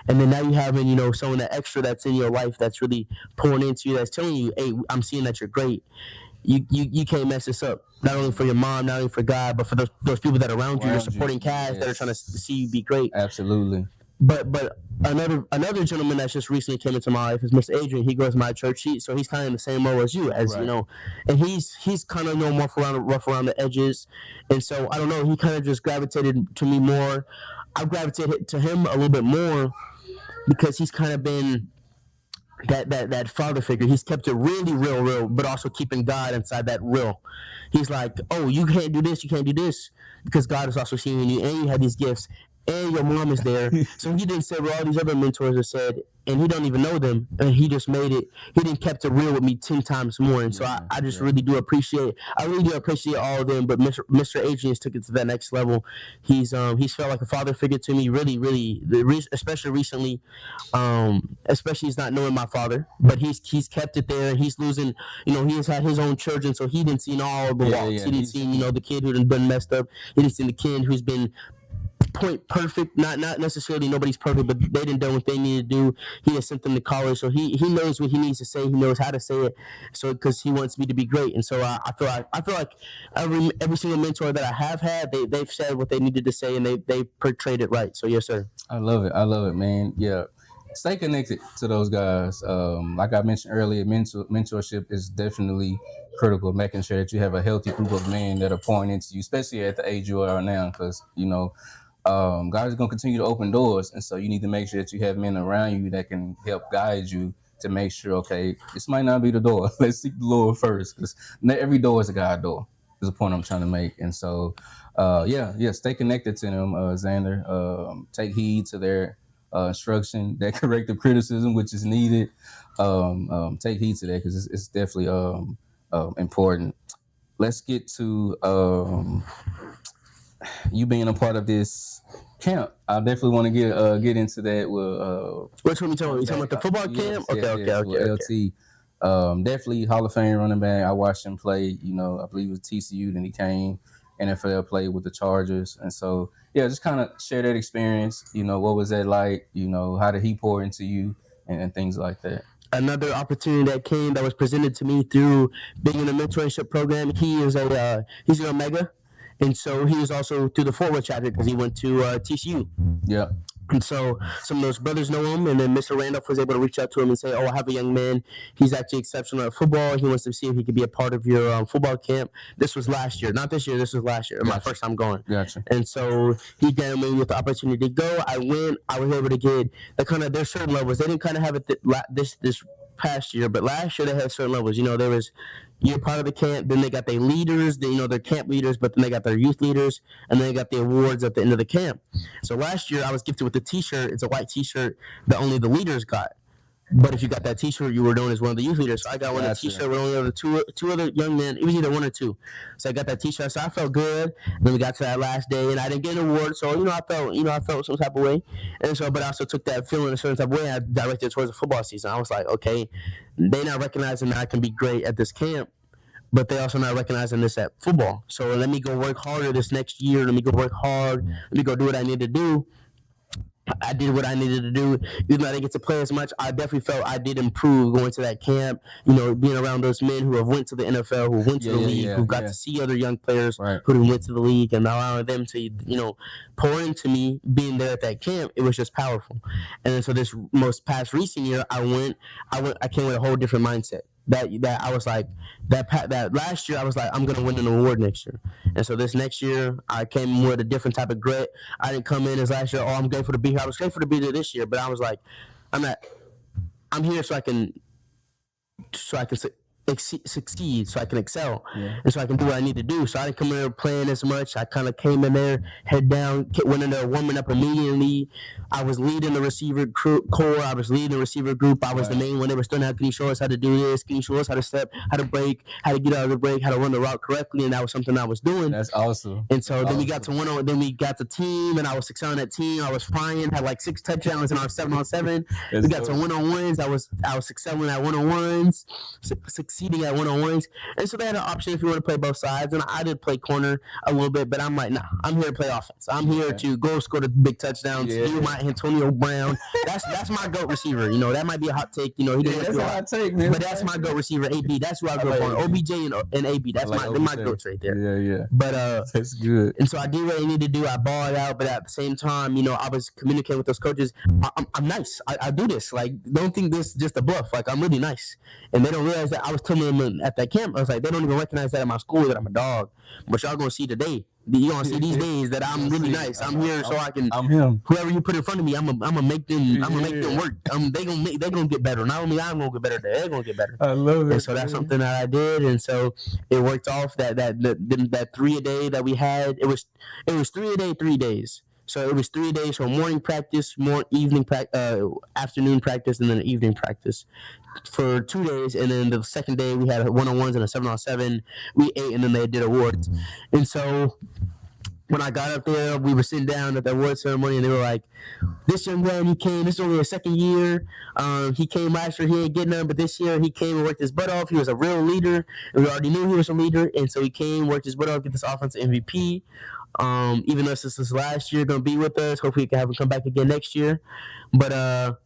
and then now you having someone that extra that's in your life that's really pouring into you, that's telling you, hey, I'm seeing that you're great. You can't mess this up. Not only for your mom, not only for God, but for those people that are around you, your supporting cast that are trying to see you be great. Absolutely. But another gentleman that's just recently came into my life is Mr. Adrian. He goes to my church, so he's kind of in the same role as you, and he's kind of rough around the edges, and so I don't know. He kind of just gravitated to me more. I gravitated to him a little bit more because he's kind of been that father figure. He's kept it really real, but also keeping God inside that real. He's like, oh, you can't do this, because God is also seeing you, and you have these gifts, and your mom is there. So he didn't say what all these other mentors have said, and he don't even know them, and he just made it. He didn't kept it real with me 10 times more, and so I just really do appreciate all of them. But Mr. Adrian took it to that next level. He's felt like a father figure to me, really, especially recently. Especially he's not knowing my father, but he's kept it there. He's losing, he has had his own children, so he didn't see all the walks. He didn't see, the kid who done messed up. He didn't see the kid who's been point perfect, not necessarily nobody's perfect, but they didn't do what they needed to do. He has sent them to college, so he knows what he needs to say. He knows how to say it, so because he wants me to be great. And so I feel like every single mentor that I have had, they've said what they needed to say, and they portrayed it right. So yes, sir. I love it, man. Yeah, stay connected to those guys. Like I mentioned earlier, mentorship is definitely critical. Making sure that you have a healthy group of men that are pouring into you, especially at the age you are now, because God is going to continue to open doors, and so you need to make sure that you have men around you that can help guide you to make sure, okay, this might not be the door. Let's seek the Lord first, because not every door is a God door. Is the point I'm trying to make. And so, stay connected to them, Xander. Take heed to their instruction, that corrective criticism, which is needed. Take heed to that, because it's definitely important. Let's get to you being a part of this camp. I definitely want to get into that. Which one you talking about? You talking about the football camp? Okay. Definitely Hall of Fame running back. I watched him play. I believe it was TCU. Then he came NFL, played with the Chargers, and so just kind of share that experience. What was that like? How did he pour into you and things like that? Another opportunity that was presented to me through being in the mentorship program. He's an Omega. And so he was also through the forward chapter because he went to TCU. Yeah. And so some of those brothers know him, and then Mr. Randolph was able to reach out to him and say, oh, I have a young man. He's actually exceptional at football. He wants to see if he could be a part of your football camp. This was last year. Not this year. This was last year. Gotcha. My first time going. Gotcha. And so he gave me with the opportunity to go. I went. I was able to get there's certain levels. They didn't kind of have it this past year, but last year they had certain levels. There was, you're part of the camp, then they got their leaders, their camp leaders, but then they got their youth leaders, and then they got the awards at the end of the camp. So last year I was gifted with a t-shirt. It's a white t-shirt that only the leaders got. But if you got that T-shirt, you were known as one of the youth leaders. So I got one of the Gotcha. T-shirt with only other two other young men. It was either one or two. So I got that T-shirt. So I felt good. Then we got to that last day, and I didn't get an award. So I felt some type of way. And so, but I also took that feeling a certain type of way. And I directed it towards the football season. I was like, okay, they not recognizing that I can be great at this camp, but they also not recognizing this at football. So let me go work harder this next year. Let me go work hard. Let me go do what I need to do. I did what I needed to do. Even though I didn't get to play as much, I definitely felt I did improve going to that camp. Being around those men who have went to the NFL, who went to the league, who got to see other young players who went to the league, and allowing them to, pour into me. Being there at that camp, it was just powerful. And then so this most past recent year, I came with a whole different mindset. That I was like that last year I was like, I'm gonna win an award next year, and so this next year I came with a different type of grit. I didn't come in as last year. Oh, I'm grateful to be here. I was grateful to be there this year, but I was like, I'm here so I can succeed, so I can excel, and so I can do what I need to do. So I didn't come in there playing as much. I kind of came in there, head down, went in there warming up immediately. I was leading the receiver core. I was leading the receiver group. I was the main one. They were still out. Can you show us how to do this? Can you show us how to step, how to break, how to get out of the break, how to run the route correctly? And that was something I was doing. That's awesome. And so then we got to then we got the team, and I was excelling that team. I was flying, had like 6 touchdowns in our 7-on-7. We got to one-on-ones. I was excelling at one-on-ones, succeeding at one-on-ones. And so they had an option if you want to play both sides. And I did play corner a little bit, but I'm like, nah, I'm here to play offense. I'm here to go score the big touchdowns. You my Antonio Brown. That's my GOAT receiver. That might be a hot take. He didn't that's a hot take, man. But that's my GOAT receiver, AB. That's who I grew up on. OBJ and AB. That's my GOATs right there. Yeah. But that's good. And so I did what I needed to do. I balled out, but at the same time, I was communicating with those coaches. I'm nice. I do this. Like, don't think this is just a bluff. Like, I'm really nice. And they don't realize that. I was telling them at that camp, I was like, they don't even recognize that at my school that I'm a dog. But y'all gonna see today. You're gonna see these days that I'm really nice. I'm here so I can. I'm him. Whoever you put in front of me, I'm gonna make them. I'm gonna make them work. They gonna get better. Not only I'm gonna get better, they're gonna get better. I love it. And so that's something that I did, and so it worked off. That 3 a day that we had, it was 3 a day, 3 days. So it was 3 days. So morning practice, afternoon practice, and then evening practice for 2 days. And then the second day we had one-on-ones and a 7-on-7. We ate, and then they did awards. And so when I got up there, we were sitting down at the award ceremony, and they were like, this young man, he came, this is only his second year. He came last year, he ain't getting none, but this year he came and worked his butt off. He was a real leader, and we already knew he was a leader. And so he came, worked his butt off, get this offensive MVP. Even though this is last year, going to be with us. Hopefully we can have him come back again next year. But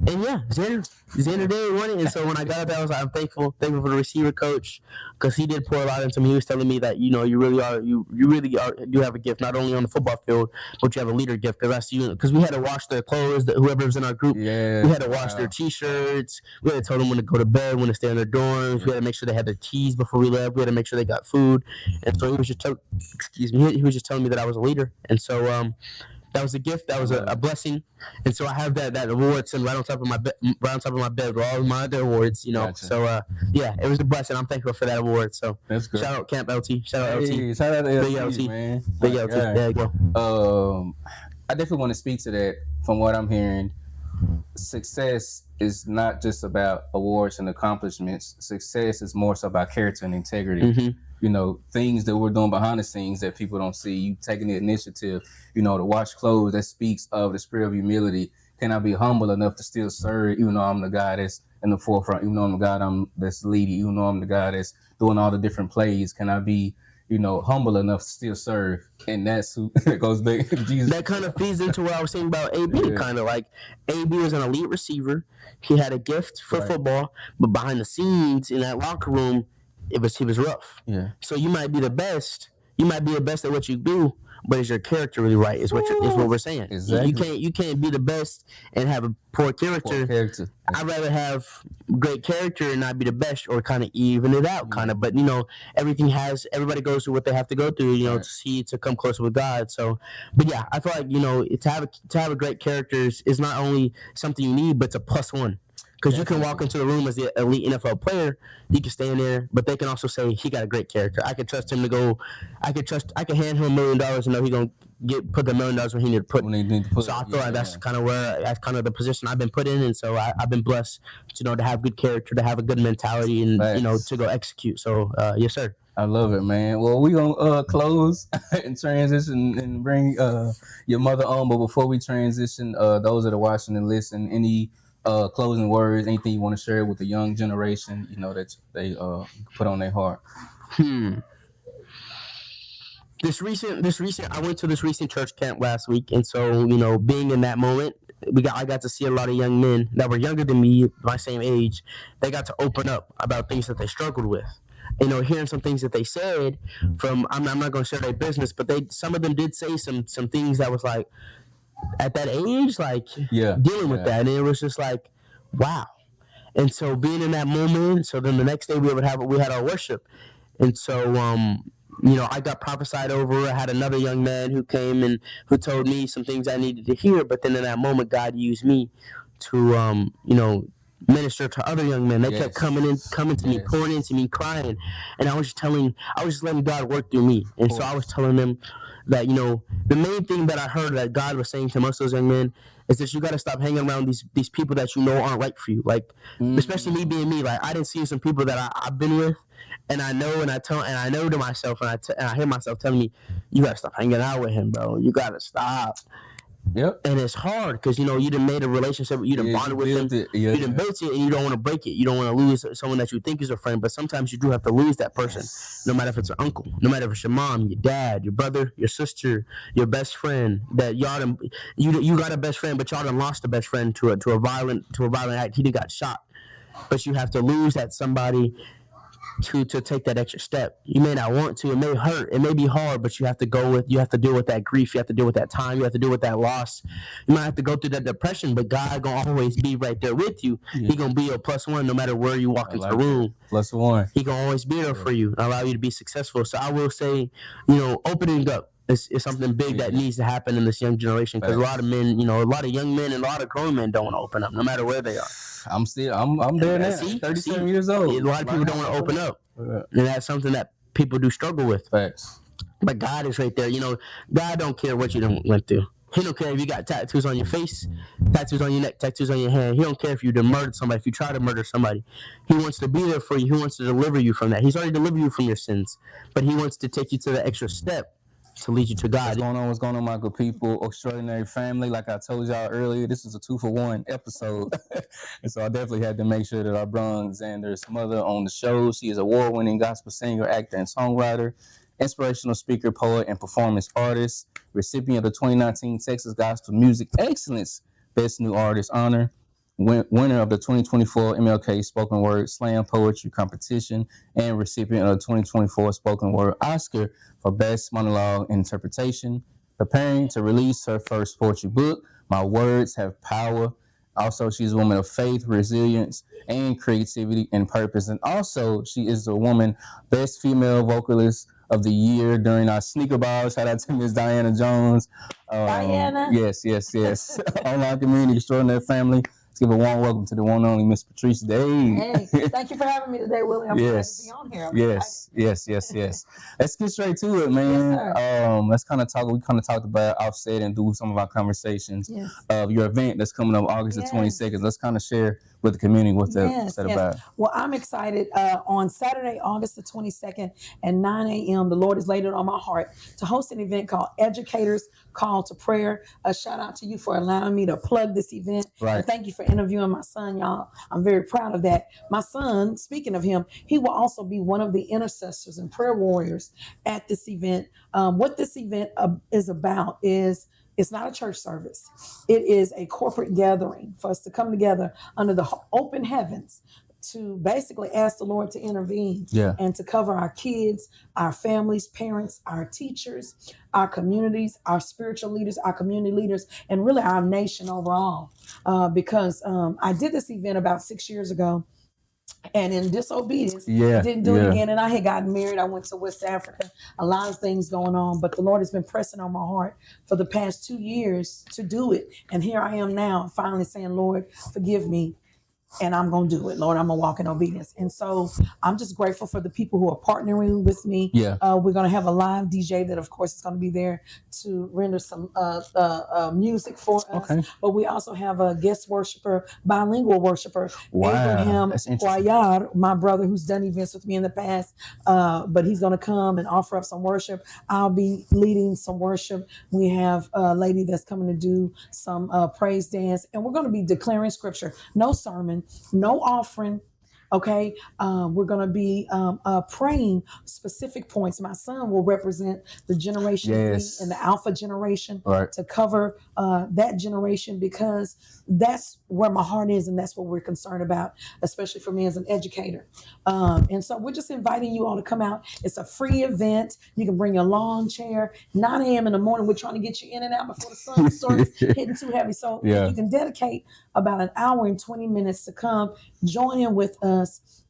and yeah, Xander Dade won it. And so when I got up there, I was like, I'm thankful for the receiver coach, because he did pour a lot into me. He was telling me that you really do have a gift, not only on the football field, but you have a leader gift. Because we had to wash their clothes, whoever was in our group. Yeah, we had to wash their T-shirts. We had to tell them when to go to bed, when to stay in their dorms. We had to make sure they had their keys before we left. We had to make sure they got food. And so he was just he was just telling me that I was a leader. And so that was a gift. That was a blessing. And so I have that award sitting right on top of my bed, with all my other awards. Gotcha. So yeah, it was a blessing. I'm thankful for that award. So that's good. Shout out Camp LT. Shout out LT. Shout out to Big LT, man. Big LT. There you go. I definitely want to speak to that. From what I'm hearing, success is not just about awards and accomplishments. Success is more so about character and integrity. Mm-hmm. Things that we're doing behind the scenes that people don't see. You taking the initiative, to wash clothes, that speaks of the spirit of humility. Can I be humble enough to still serve, even though I'm the guy that's in the forefront, even though I'm the guy that's leading, even though I'm the guy that's doing all the different plays? Can I be, humble enough to still serve? And that's who that goes back to Jesus. That kind of feeds into what I was saying about AB. Yeah. Kind of like AB was an elite receiver. He had a gift for football, but behind the scenes in that locker room, he was rough. Yeah. So you might be the best. You might be the best at what you do, but is your character really right? Is what we're saying. Exactly. You can't be the best and have a poor character. I'd rather have great character and not be the best, or kind of even it out, kind of. But everybody goes through what they have to go through, to come closer with God. So, but yeah, I feel like to have a great character is not only something you need, but it's a +1. Because you can walk into the room as the elite NFL player, you can stay in there, but they can also say he got a great character. I can trust him to go. I can hand him $1 million and know he's gonna put the $1 million where he needed to put. When they need to put So I it. feel like that's kind of the position I've been put in, and so I've been blessed, to have good character, to have a good mentality, and to go execute. So yes, sir. I love it, man. Well, we gonna close and transition and bring your mother on. But before we transition, those that are watching and listening, any closing words, anything you want to share with the young generation, that they put on their heart? This recent, I went to this recent church camp last week, and so being in that moment, I got to see a lot of young men that were younger than me, my same age. They got to open up about things that they struggled with. Hearing some things that they said from, I'm not going to share their business, but some of them did say some things that was like, at that age, like dealing with that, and it was just like, wow. And so being in that moment, so then the next day we had our worship, and so I got prophesied over. I had another young man who came and who told me some things I needed to hear, but then in that moment, God used me to minister to other young men. They kept coming to me, pouring into me, crying, and I was just letting God work through me. And so I was telling them that the main thing that I heard that God was saying to most of those young men is that you got to stop hanging around these people that aren't right for you. Like especially me being me, like I didn't see some people that I've been with, and I know, and I know to myself, and I hear myself telling me, you got to stop hanging out with him, bro. You got to stop. Yep. And it's hard because you done made a relationship, you done bonded with them, you done built it, and you don't want to break it. You don't want to lose someone that you think is a friend, but sometimes you do have to lose that person. No matter if it's an uncle, no matter if it's your mom, your dad, your brother, your sister, your best friend. That y'all done, you got a best friend, but y'all done lost a best friend to a violent act. He done got shot, but you have to lose that somebody to take that extra step. You may not want to. It may hurt. It may be hard, but you have to deal with that grief. You have to deal with that time. You have to deal with that loss. You might have to go through that depression, but God gonna always be right there with you. He gonna be your +1 no matter where you walk into the room. +1. He gonna always be there for you and allow you to be successful. So I will say, opening up is something big that needs to happen in this young generation, because a lot of men, a lot of young men and a lot of grown men don't want to open up no matter where they are. I'm there now. 37 years old. A lot of people don't want to open up. And that's something that people do struggle with. Facts. But God is right there. God don't care what you done went through. He don't care if you got tattoos on your face, tattoos on your neck, tattoos on your hand. He don't care if you done murdered somebody, if you try to murder somebody. He wants to be there for you. He wants to deliver you from that. He's already delivered you from your sins, but he wants to take you to the extra step to lead you to God. What's going on, my good people? Extraordinary family. Like I told y'all earlier, this is a 2-for-1 episode. And so I definitely had to make sure that I brought Xander's mother on the show. She is an award-winning gospel singer, actor, and songwriter, inspirational speaker, poet, and performance artist, recipient of the 2019 Texas Gospel Music Excellence Best New Artist honor, winner of the 2024 MLK Spoken Word Slam Poetry Competition, and recipient of the 2024 Spoken Word Oscar for Best Monologue Interpretation, preparing to release her first poetry book, My Words Have Power. Also, she's a woman of faith, resilience, and creativity and purpose. And also, she is the woman Best Female Vocalist of the Year during our Sneaker Ball. Shout out to Miss Diana Jones. Diana. Yes. Online community, extraordinary family. Let's give a warm welcome to the one and only Miss Patreece Dade. Hey, thank you for having me today, Willie. I'm glad to be on here. Yes. Let's get straight to it, man. Yes, Let's kind of talk. We kind of talked about offset and do some of our conversations of your event that's coming up August the 22nd. Let's kind of share with the community what's that about. Well, I'm excited. On Saturday, August the 22nd at 9 a.m., the Lord has laid it on my heart to host an event called Educators Call to Prayer. A shout out to you for allowing me to plug this event. Right. And thank you for interviewing my son, y'all. I'm very proud of that. My son, speaking of him, he will also be one of the intercessors and prayer warriors at this event. What this event is about is, it's not a church service. It is a corporate gathering for us to come together under the open heavens to basically ask the Lord to intervene and to cover our kids, our families, parents, our teachers, our communities, our spiritual leaders, our community leaders, and really our nation overall. Because I did this event about 6 years ago, and in disobedience, didn't do it again. And I had gotten married. I went to West Africa, a lot of things going on, but the Lord has been pressing on my heart for the past 2 years to do it. And here I am now, finally saying, Lord, forgive me. and I'm going to do it. Lord, I'm going to walk in obedience. And so I'm just grateful for the people who are partnering with me. Yeah. We're going to have a live DJ that, of course, is going to be there to render some music for us. Okay. But we also have a guest worshiper, bilingual worshiper, Wow. Abraham That's interesting. Guayar, my brother who's done events with me in the past. But he's going to come and offer up some worship. I'll be leading some worship. We have a lady that's coming to do some praise dance, and we're going to be declaring scripture. No sermon, no offering. Okay, we're going to be praying specific points. My son will represent the Generation Yes. Z and the Alpha generation Right. to cover that generation, because that's where my heart is, and that's what we're concerned about, especially for me as an educator. And so we're just inviting you all to come out. It's a free event. You can bring your lawn chair. 9 a.m. in the morning, we're trying to get you in and out before the sun starts hitting too heavy. So Yeah. if you can dedicate about an hour and 20 minutes to come, join in with us.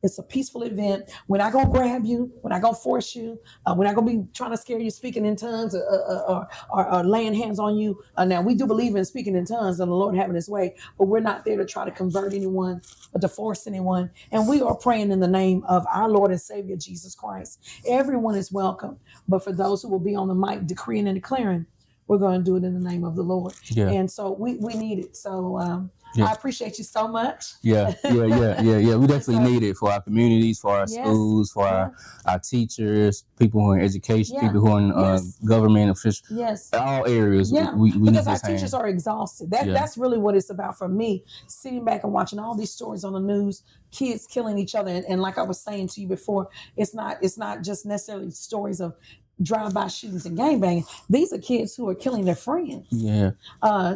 It's a peaceful event. We're not going to grab you. We're not going to force you. We're not going to be trying to scare you speaking in tongues or laying hands on you. Now, we do believe in speaking in tongues and the Lord having his way, but we're not there to try to convert anyone or to force anyone. And we are praying in the name of our Lord and Savior, Jesus Christ. Everyone is welcome. But for those who will be on the mic decreeing and declaring, we're going to do it in the name of the Lord. Yeah. And so we need it. So Yeah. I appreciate you so much. Yeah. We definitely need it for our communities, for our Yes. schools, for our teachers, people who are in education, Yeah. people who are in Yes. government officials, Yes. all areas. Yeah, We need because our this hand. teachers are exhausted. Yeah. That's really what it's about for me. Sitting back and watching all these stories on the news, kids killing each other, and like I was saying to you before, it's not just necessarily stories of drive-by shootings and gangbanging. These are kids who are killing their friends,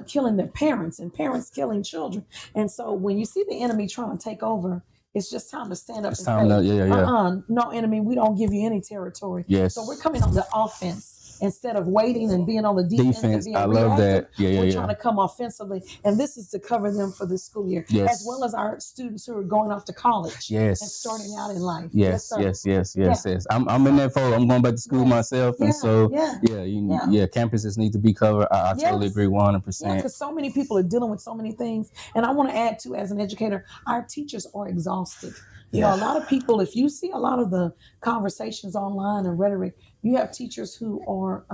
killing their parents, and parents killing children. And so when you see the enemy trying to take over, it's just time to stand up It's and time say, to, no, enemy, we don't give you any territory. Yes. So we're coming on the offense. Instead of waiting and being on the defense and being I love reactive, that. we're trying to come offensively. And this is to cover them for this school year, as well as our students who are going off to college and starting out in life. Yes. sir. I'm in that fold. I'm going back to school myself. And so, Yeah. campuses need to be covered. I totally agree 100%. Yeah, because so many people are dealing with so many things. And I want to add too, as an educator, our teachers are exhausted. You know, a lot of people, if you see a lot of the conversations online and rhetoric, you have teachers who are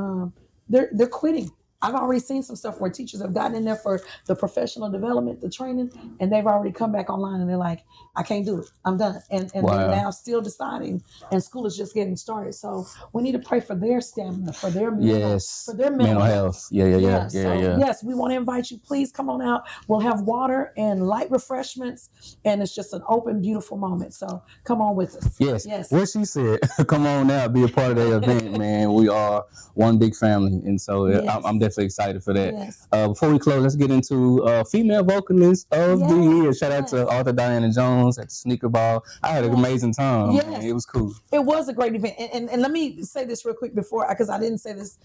they're quitting. I've already seen some stuff where teachers have gotten in there for the professional development, the training, and they've already come back online and they're like, I can't do it. I'm done. And they're now still deciding, and school is just getting started. So we need to pray for their stamina, for their mental health. Yes, we want to invite you. Please come on out. We'll have water and light refreshments, and it's just an open, beautiful moment. So come on with us. Yes. What she said, come on out, be a part of the event, man. We are one big family. And so I'm definitely excited for that. Yes. Before we close, let's get into female vocalist of the year. Shout out to Arthur Diana Jones at the Sneaker Ball. I had an amazing time. Yes. Man. It was cool. It was a great event. And let me say this real quick before, because I didn't say this.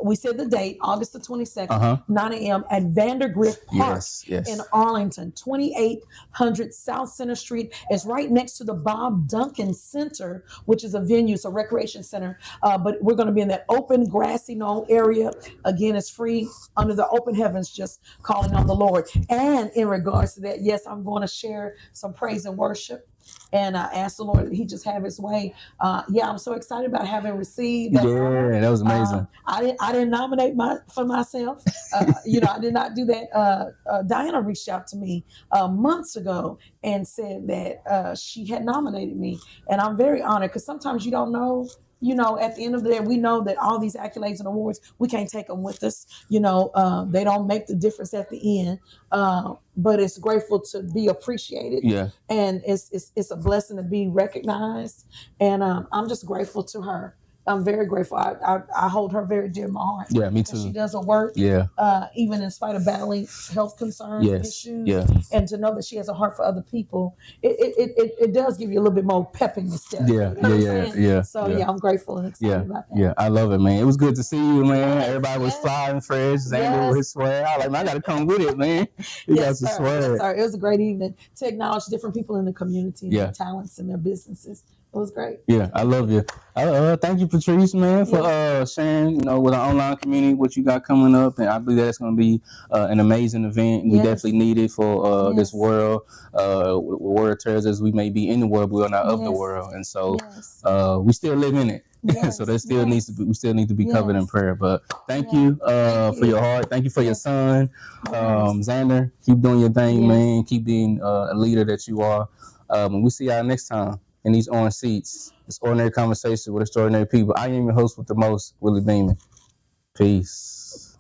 We said the date, August the 22nd, 9 a.m. at Vandergrift Park in Arlington, 2800 South Center Street. It's right next to the Bob Duncan Center, which is a venue, it's a recreation center. But we're going to be in that open, grassy knoll area. Again, it's free under the open heavens, just calling on the Lord. And in regards to that, yes, I'm going to share some praise and worship. And I asked the Lord that he just have his way. I'm so excited about having received that. Yeah, that was amazing. I didn't nominate for myself. I did not do that. Diana reached out to me months ago and said that she had nominated me. And I'm very honored, because sometimes you don't know. At the end of the day, we know that all these accolades and awards, we can't take them with us. They don't make the difference at the end. But it's grateful to be appreciated. Yeah. And it's a blessing to be recognized. And I'm just grateful to her. I'm very grateful. I hold her very dear in my heart. Yeah, me too. She does her work. Yeah. Even in spite of battling health concerns, issues. Yeah. And to know that she has a heart for other people, it does give you a little bit more pep in your step. Yeah. Yeah. So I'm grateful and excited about that. Yeah, I love it, man. It was good to see you, man. Everybody was flying fresh. Xander with his swag. I was like, man, I gotta come with it, man. You got some swag. Yes, sir. It was a great evening to acknowledge different people in the community, and their talents and their businesses. It was great. Yeah, I love you. Thank you, Patreece, man, for sharing, with our online community what you got coming up, and I believe that's going to be an amazing event. We definitely need it for this world. Word tells us we may be in the world, but we're not of the world, and so we still live in it. So that still needs to be. We still need to be covered in prayer. But thank you for your heart. Thank you for your son, Xander. Keep doing your thing, man. Keep being a leader that you are. And we see y'all next time in these orange seats. It's Ordinary Conversations with Extraordinary People. I am your host with the most, Willie Beeman. Peace.